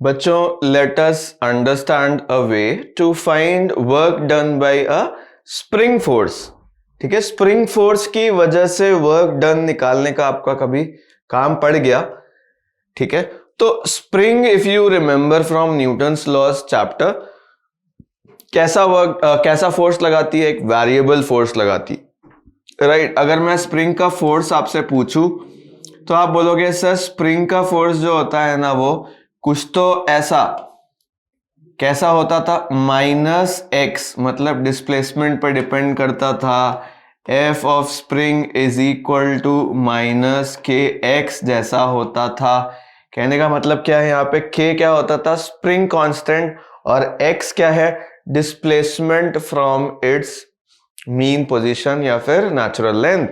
बच्चों, let us understand a way to find work done by a spring force. ठीक है, spring force की वजह से वर्क डन निकालने का आपका कभी काम पड़ गया। ठीक है, तो spring, if you remember from Newton's laws chapter, कैसा फोर्स लगाती है? एक वेरिएबल फोर्स लगाती, राइट। अगर मैं स्प्रिंग का फोर्स आपसे पूछूं तो आप बोलोगे सर स्प्रिंग का फोर्स जो होता है ना, वो कुछ तो ऐसा कैसा होता था, -x, मतलब डिस्प्लेसमेंट पर डिपेंड करता था। F of spring is equal to -kx जैसा होता था। कहने का मतलब क्या है, यहाँ पे k क्या होता था, स्प्रिंग कांस्टेंट, और x क्या है, displacement from its mean position या फिर नेचुरल लेंथ।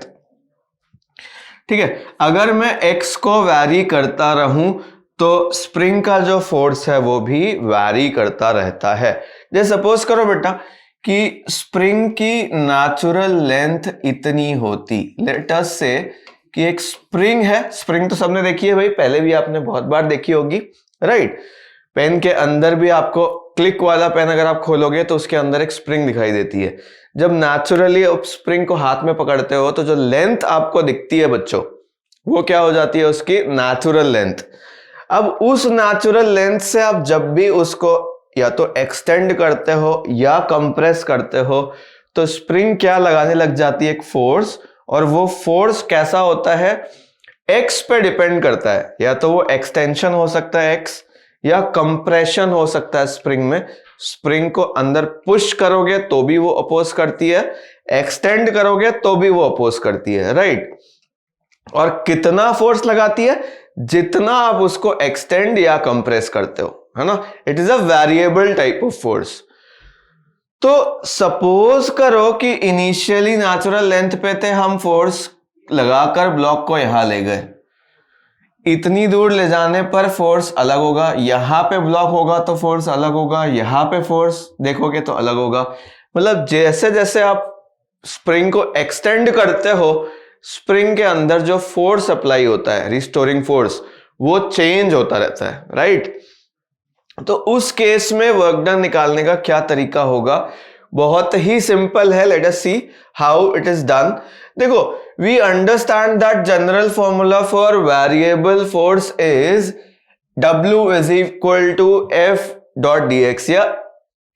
ठीक है, अगर मैं x को वैरी करता रहूं तो स्प्रिंग का जो फोर्स है वो भी वैरी करता रहता है। जैसे सपोज करो बेटा कि स्प्रिंग की नेचुरल लेंथ इतनी होती, लेट अस से कि एक स्प्रिंग है, स्प्रिंग तो सबने देखी है भाई, पहले भी आपने बहुत बार देखी होगी, राइट। पेन के अंदर भी आपको, क्लिक वाला पेन अगर आप खोलोगे तो उसके अंदर एक स्प्रिंग दिखाई देती है। जब नेचुरली स्प्रिंग को हाथ में पकड़ते हो तो जो लेंथ आपको दिखती है बच्चों, वो क्या हो जाती है, उसकी नेचुरल लेंथ। अब उस नेचुरल लेंथ से आप जब भी उसको या तो एक्सटेंड करते हो या कंप्रेस करते हो तो स्प्रिंग क्या लगाने लग जाती है, एक फोर्स। और वो फोर्स कैसा होता है, एक्स पे डिपेंड करता है। या तो वो एक्सटेंशन हो सकता है एक्स, या कंप्रेशन हो सकता है स्प्रिंग में। स्प्रिंग को अंदर पुश करोगे तो भी वो अपोज करती है, एक्सटेंड करोगे तो भी वो अपोज करती है, राइट। और कितना फोर्स लगाती है, जितना आप उसको एक्सटेंड या कंप्रेस करते हो, है ना। It is a variable type of force. तो सपोज करो कि इनिशियली नेचुरल लेंथ पे थे हम, फोर्स लगाकर ब्लॉक को यहां ले गए। इतनी दूर ले जाने पर फोर्स अलग होगा, यहां पे ब्लॉक होगा तो फोर्स अलग होगा, यहां पे फोर्स देखोगे तो अलग होगा। मतलब जैसे जैसे आप स्प्रिंग को एक्सटेंड करते हो, स्प्रिंग के अंदर जो फोर्स अप्लाई होता है, रिस्टोरिंग फोर्स, वो चेंज होता रहता है, राइट। तो उस केस में वर्क डन निकालने का क्या तरीका होगा, बहुत ही सिंपल है। Let us see how it is done. देखो, we understand that general formula for variable force is W is equal to F dot dx या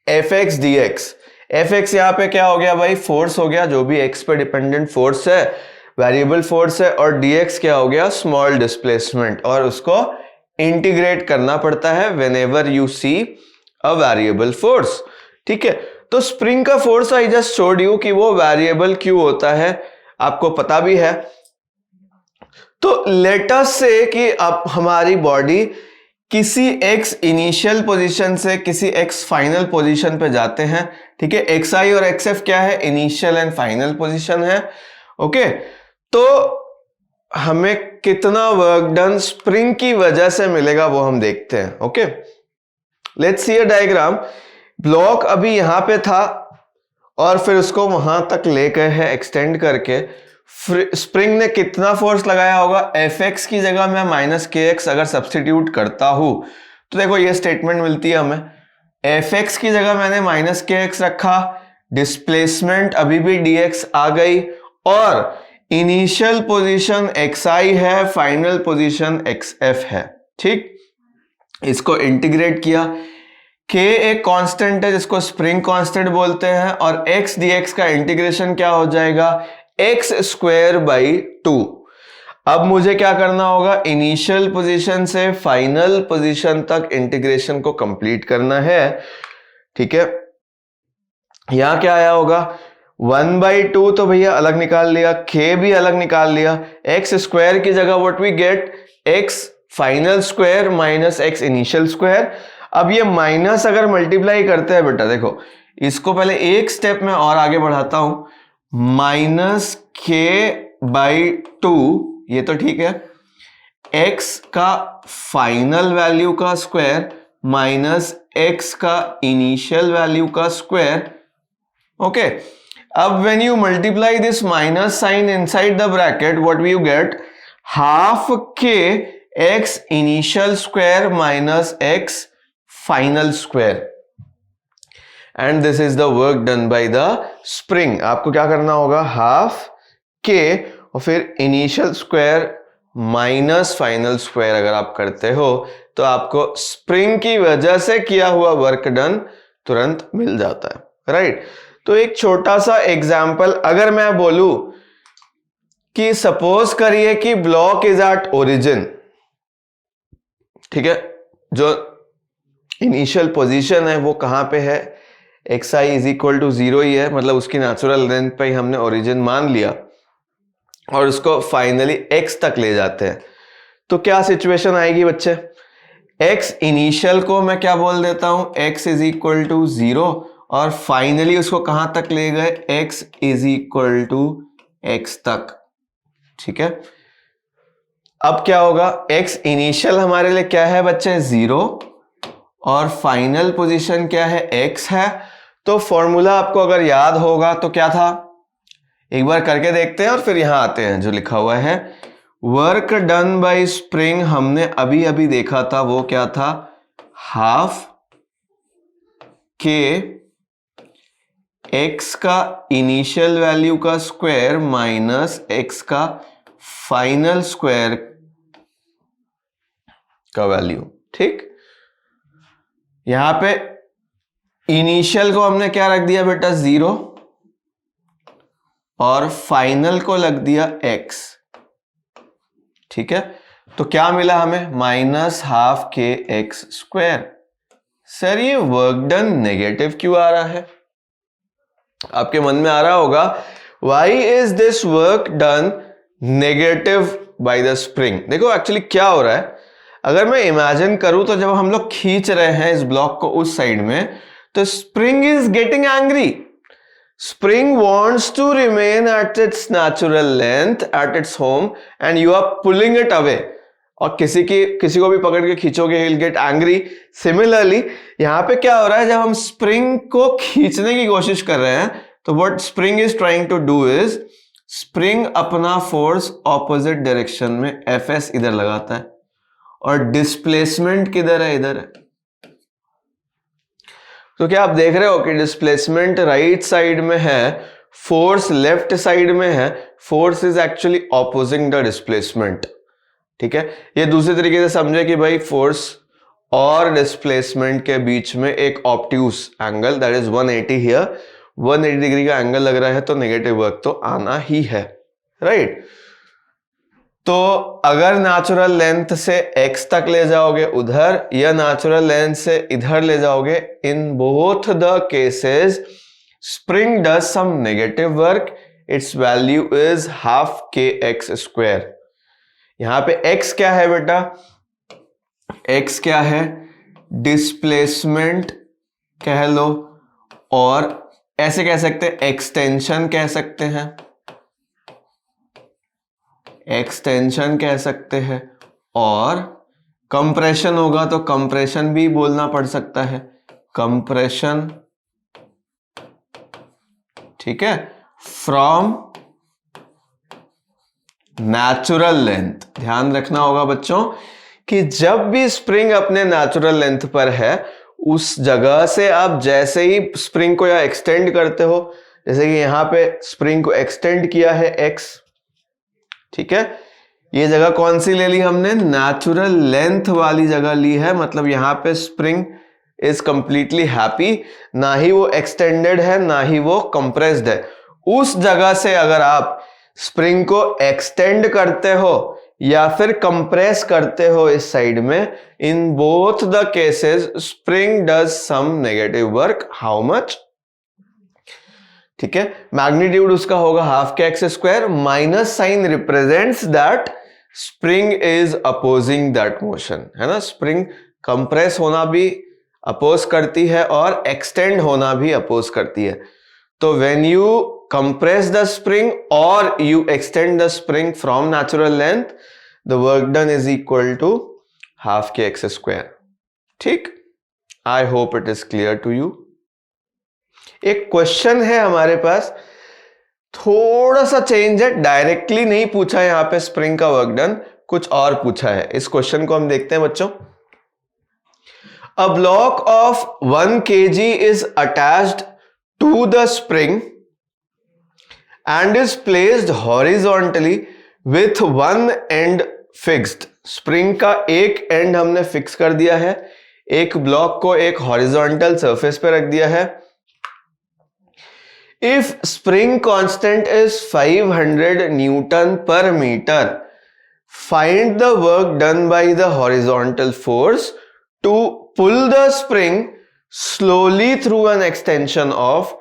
Fx dx। Fx यहां पे क्या हो गया भाई, फोर्स हो गया, जो भी x पे डिपेंडेंट फोर्स है, वेरिएबल फोर्स है। और dx क्या हो गया, स्मॉल डिस्प्लेसमेंट, और उसको इंटीग्रेट करना पड़ता है whenever you see a variable force. ठीक है, तो स्प्रिंग का force I just showed you कि वो वेरिएबल क्यों होता है, आपको पता भी है। तो लेट अस से कि अब हमारी बॉडी किसी x इनिशियल पोजीशन से किसी x फाइनल पोजीशन पे जाते हैं। ठीक है, xi और xf क्या है, इनिशियल एंड फाइनल पोजीशन है। ओके, तो हमें कितना वर्क डन स्प्रिंग की वजह से मिलेगा वो हम देखते हैं। Okay, let's see a diagram. Block अभी यहां पे था और फिर उसको वहां तक ले गए हैं एक्सटेंड करके। स्प्रिंग ने कितना फोर्स लगाया होगा, Fx की जगह मैं -kx अगर सब्स्टिट्यूट करता हूं तो देखो ये स्टेटमेंट मिलती है हमें। Fx की जगह मैंने -kx रखा, डिस्प्लेसमेंट अभी भी dx आ गई, और इनिशियल पोजीशन xi है, फाइनल पोजीशन xf है। ठीक, इसको इंटीग्रेट किया। k एक कांस्टेंट है जिसको स्प्रिंग कांस्टेंट बोलते हैं, और x dx का इंटीग्रेशन क्या हो जाएगा, x स्क्वायर बाई 2। अब मुझे क्या करना होगा, इनिशियल पोजीशन से फाइनल पोजीशन तक इंटीग्रेशन को कंप्लीट करना है। ठीक है, यहां क्या आया होगा, 1/2 तो भैया अलग निकाल लिया, k भी अलग निकाल लिया। x स्क्वायर की जगह what we get, x final square minus x initial square. अब ये माइनस अगर मल्टीप्लाई करते हैं बेटा, देखो इसको पहले एक स्टेप में और आगे बढ़ाता हूं, -k/2, ये तो ठीक है, x का फाइनल वैल्यू का स्क्वायर माइनस x का इनिशियल वैल्यू का स्क्वायर। ओके, अब when you multiply this minus sign inside the bracket, what will you get, half k x initial square minus x final square, and this is the work done by the spring. आपको क्या करना होगा, half k और फिर initial square minus final square अगर आप करते हो तो आपको स्प्रिंग की वजह से किया हुआ वर्क डन तुरंत मिल जाता है, राइट। तो एक छोटा सा एग्जांपल अगर मैं बोलूं कि सपोज करिए कि ब्लॉक इज एट ओरिजिन, ठीक है, जो इनिशियल पोजीशन है वो कहां पे है, x i is equal to 0 ही है, मतलब उसकी नेचुरल लेंथ पे ही हमने ओरिजिन मान लिया और उसको फाइनली एक्स तक ले जाते हैं। तो क्या सिचुएशन आएगी बच्चे, एक्स इनिशियल को मैं क्या बोल देता हूं, एक्स इज इक्वल टू 0 और फाइनली उसको कहां तक ले गए, x is equal to x तक, ठीक है। अब क्या होगा, एक्स इनिशियल हमारे लिए क्या है बच्चे, 0 और फाइनल पोजीशन क्या है, एक्स है। तो फॉर्मूला आपको अगर याद होगा तो क्या था, एक बार करके देखते हैं और फिर यहां आते हैं। जो लिखा हुआ है वर्क डन बाय स्प्रिंग हमने अभी अभी देखा था, वो क्या था, हाफ के एक्स का इनिशियल वैल्यू का स्क्वायर माइनस एक्स का फाइनल स्क्वायर का वैल्यू, ठीक। यहां पे इनिशियल को हमने क्या रख दिया बेटा, 0 और फाइनल को लग दिया x, ठीक है। तो क्या मिला हमें, माइनस हाफ के एक्स स्क्वायर। सर ये वर्क डन नेगेटिव क्यों आ रहा है, आपके मन में आ रहा होगा why is this work done negative by the spring. देखो एक्चुअली क्या हो रहा है, अगर मैं इमेजिन करूं तो जब हम लोग खींच रहे हैं इस ब्लॉक को उस साइड में, तो spring is getting angry, spring wants to remain at its natural length at its home and you are pulling it away, और किसी को भी पकड़ के खींचोगे he'll get angry। Similarly यहां पे क्या हो रहा है, जब हम स्प्रिंग को खींचने की कोशिश कर रहे हैं तो what spring is trying to do is spring अपना फोर्स ऑपोजिट डायरेक्शन में Fs इधर लगाता है और डिस्प्लेसमेंट किधर है, इधर है। तो क्या आप देख रहे हो कि डिस्प्लेसमेंट राइट साइड में है, फोर्स लेफ्ट साइड में है, force is actually opposing the displacement, ठीक है। ये दूसरे तरीके से समझे कि भाई फोर्स और डिस्प्लेसमेंट के बीच में एक obtuse angle that is 180 here, 180 degree का एंगल लग रहा है, तो नेगेटिव वर्क तो आना ही है, राइट। तो अगर नेचुरल लेंथ से x तक ले जाओगे उधर या नेचुरल लेंथ से इधर ले जाओगे, in both the cases spring does some negative work, its value is half के एक्स स्क्वायर। यहां पे x क्या है बेटा, x क्या है, डिस्प्लेसमेंट कह लो, और ऐसे कह सकते हैं एक्सटेंशन कह सकते हैं, एक्सटेंशन कह सकते हैं, और कंप्रेशन होगा तो कंप्रेशन भी बोलना पड़ सकता है, कंप्रेशन, ठीक है, फ्रॉम नेचुरल लेंथ। ध्यान रखना होगा बच्चों कि जब भी स्प्रिंग अपने नेचुरल लेंथ पर है उस जगह से आप जैसे ही स्प्रिंग को या एक्सटेंड करते हो, जैसे कि यहां पे स्प्रिंग को एक्सटेंड किया है x, ठीक है, ये जगह कौन सी ले ली हमने, नेचुरल लेंथ वाली जगह ली है, मतलब यहां पे स्प्रिंग इज कंप्लीटली हैप्पी, ना ही वो एक्सटेंडेड है ना ही वो कंप्रेस्ड है। उस जगह से अगर आप स्प्रिंग को एक्सटेंड करते हो या फिर कंप्रेस करते हो इस साइड में, in both the cases spring does some negative work. How much, ठीक है, मैग्नीट्यूड उसका होगा हाफ के x square, minus sign represents that spring is opposing that motion, है ना। स्प्रिंग कंप्रेस होना भी अपोज करती है और एक्सटेंड होना भी अपोज करती है। तो when you compress the spring और you extend the spring from natural length, the work done is equal to half के एक्स स्क्वायर, ठीक। I hope it is clear to you. एक क्वेश्चन है हमारे पास, थोड़ा सा चेंज है, डायरेक्टली नहीं पूछा यहां पे स्प्रिंग का वर्क डन, कुछ और पूछा है। इस क्वेश्चन को हम देखते हैं बच्चों। A block of 1 kg is attached to the spring and is placed horizontally with one end fixed। Spring का एक एंड हमने फिक्स कर दिया है, एक ब्लॉक को एक हॉरिजॉन्टल सरफेस पे रख दिया है। If spring constant is 500 newton per metre, find the work done by the horizontal force to pull the spring slowly through an extension of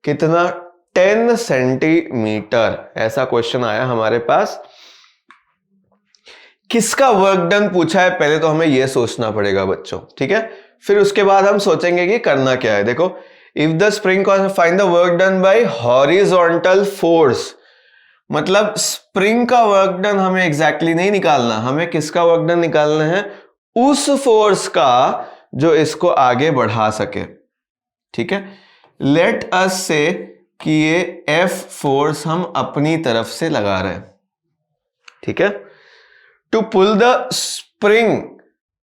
कितना 10 सेंटीमीटर। ऐसा क्वेश्चन आया हमारे पास। किसका वर्क डन पूछा है, पहले तो हमें यह सोचना पड़ेगा बच्चों, ठीक है। फिर उसके बाद हम सोचेंगे कि करना क्या है। देखो, if the spring find the work done bye horizontal force, मतलब स्प्रिंग का वर्क डन हमें एग्जैक्टली नहीं निकालना, हमें किसका वर्क डन निकालना है, उस फोर्स का जो इसको आगे बढ़ा सके, ठीक है। लेट अस से कि ये F फोर्स हम अपनी तरफ से लगा रहे हैं, ठीक है। To pull the spring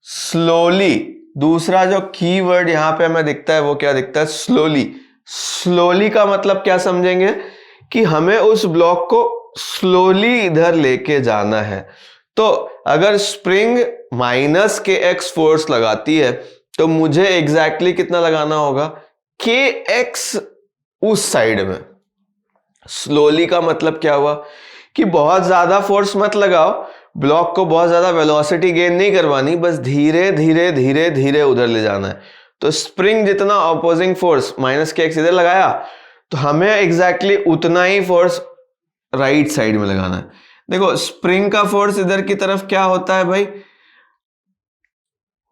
slowly, दूसरा जो कीवर्ड यहां पे हमें दिखता है वो क्या दिखता है, स्लोली। स्लोली का मतलब क्या समझेंगे कि हमें उस ब्लॉक को स्लोली इधर लेके जाना है। तो अगर स्प्रिंग माइनस kx फोर्स लगाती है तो मुझे एग्जैक्टली कितना लगाना होगा, kx उस साइड में। स्लोली का मतलब क्या हुआ कि बहुत ज्यादा फोर्स मत लगाओ, ब्लॉक को बहुत ज्यादा वेलोसिटी गेन नहीं करवानी, बस धीरे धीरे धीरे धीरे उधर ले जाना है। तो स्प्रिंग जितना ऑपोजिंग फोर्स माइनस kx इधर लगाया तो हमें एग्जैक्टली उतना ही फोर्स राइट साइड में लगाना है। देखो, स्प्रिंग का फोर्स इधर की तरफ क्या होता है भाई,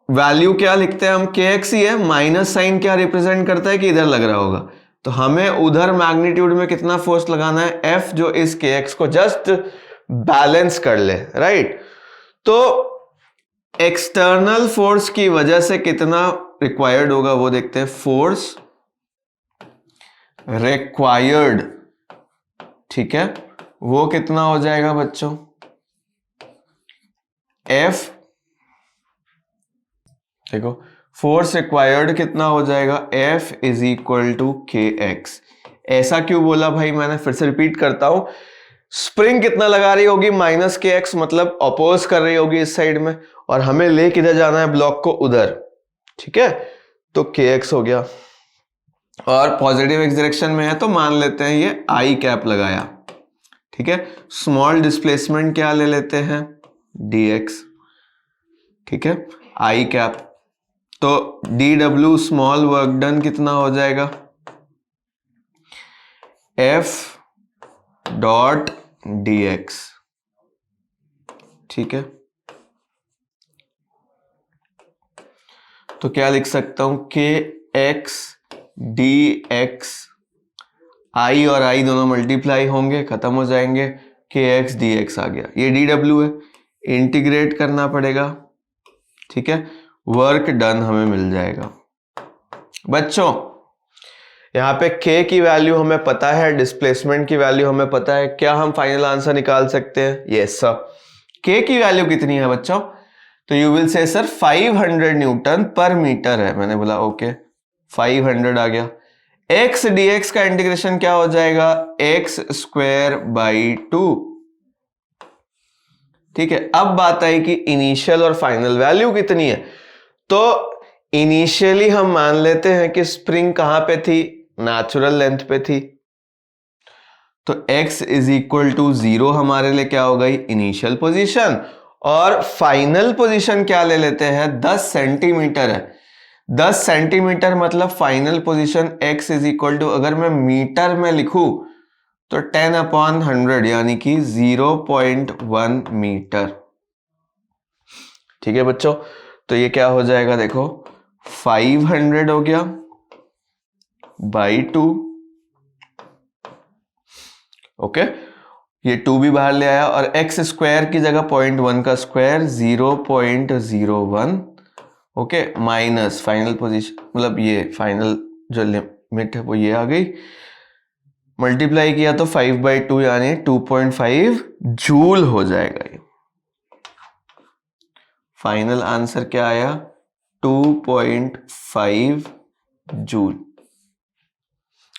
वैल्यू क्या लिखते हैं हम, kx ही है, माइनस साइन क्या रिप्रेजेंट करता है कि इधर लग रहा होगा। तो हमें उधर मैग्नीट्यूड में कितना फोर्स लगाना है, F, जो इस kx को जस्ट बैलेंस कर ले, राइट। तो एक्सटर्नल फोर्स की वजह से कितना रिक्वायर्ड होगा वो देखते हैं। फोर्स रिक्वायर्ड, ठीक है, वो कितना हो जाएगा बच्चों, F। देखो, फोर्स रिक्वायर्ड कितना हो जाएगा, F is equal to kx। ऐसा क्यों बोला भाई मैंने, फिर से रिपीट करता हूं। स्प्रिंग कितना लगा रही होगी, माइनस kx, मतलब अपोज कर रही होगी इस साइड में, और हमें ले किधर जाना है, ब्लॉक को उधर, ठीक है। तो kx हो गया, और पॉजिटिव एक्स डायरेक्शन में है तो मान लेते हैं ये आई कैप लगाया, ठीक है। स्मॉल डिस्प्लेसमेंट क्या ले लेते हैं, dx, ठीक है, आई कैप। तो dw स्मॉल वर्क डन कितना हो जाएगा, F डॉट dx, ठीक है। तो क्या लिख सकता हूं, kx dx, i और i दोनों मल्टीप्लाई होंगे, खत्म हो जाएंगे, kx dx आ गया। ये dw है, इंटीग्रेट करना पड़ेगा, ठीक है। वर्क डन हमें मिल जाएगा। बच्चों, यहां पे k की वैल्यू हमें पता है, डिस्प्लेसमेंट की वैल्यू हमें पता है, क्या हम फाइनल आंसर निकाल सकते हैं, यस सर। k की वैल्यू कितनी है बच्चों, तो you will say sir 500 newton per metre है। मैंने बोला ओके, 500 आ गया। x dx का इंटीग्रेशन क्या हो जाएगा, x स्क्वायर बाई 2, ठीक है। अब बात आई कि इनिशियल और फाइनल वैल्यू कितनी है। तो इनिशियली हम मान लेते हैं कि स्प्रिंग कहां पे थी, नेचुरल लेंथ पे थी, तो x इज इक्वल टू 0 हमारे लिए क्या हो गई, इनिशियल पोजीशन। और फाइनल पोजीशन क्या ले लेते हैं, 10 सेंटीमीटर है। 10 सेंटीमीटर मतलब final position x is equal to, अगर मैं मीटर में लिखूं तो 10/100 यानी कि 0.1 मीटर, ठीक है बच्चों। तो ये क्या हो जाएगा, देखो 500 हो गया बाई 2, ओके। ये 2 भी बाहर ले आया, और x स्क्वायर की जगह 0.1 का square 0.01, okay, minus final position, मतलब ये फाइनल जो लिमिट है वो ये आ गई, मल्टीप्लाई किया तो 5/2 यानी 2.5 जूल हो जाएगा ये, फाइनल आंसर क्या आया? 2.5 जूल।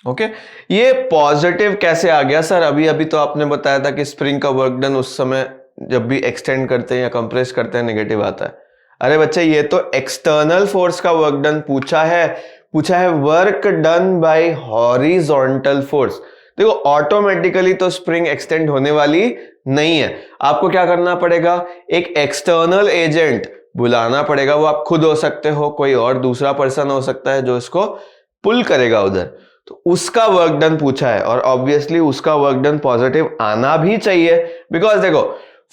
ओके, ये पॉजिटिव कैसे आ गया सर? अभी अभी तो आपने बताया था कि स्प्रिंग का वर्क डन उस समय जब भी एक्सटेंड करते हैं या कंप्रेस करते हैं नेगेटिव आता है। अरे बच्चे, ये तो एक्सटर्नल फोर्स का वर्क डन पूछा है work done bye horizontal force. देखो, ऑटोमेटिकली तो स्प्रिंग एक्सटेंड होने वाली नहीं है, आपको क्या करना पड़ेगा? एक एक्सटर्नल एजेंट बुलाना पड़ेगा। वो आप खुद हो सकते हो, कोई और दूसरा पर्सन हो सकता है जो इसको पुल करेगा उधर। तो उसका वर्क डन पूछा है और ऑब्वियसली उसका वर्क डन पॉजिटिव आना भी चाहिए, बिकॉज देखो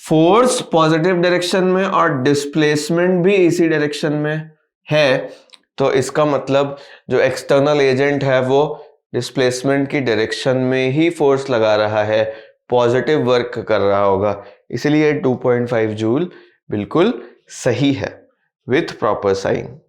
फोर्स पॉजिटिव डायरेक्शन में और डिस्प्लेसमेंट भी इसी डायरेक्शन में है, तो इसका मतलब जो एक्सटर्नल एजेंट है वो डिस्प्लेसमेंट की डायरेक्शन में ही फोर्स लगा रहा है, पॉजिटिव वर्क कर रहा होगा। इसलिए 2.5 जूल बिल्कुल सही है विथ प्रॉपर साइन।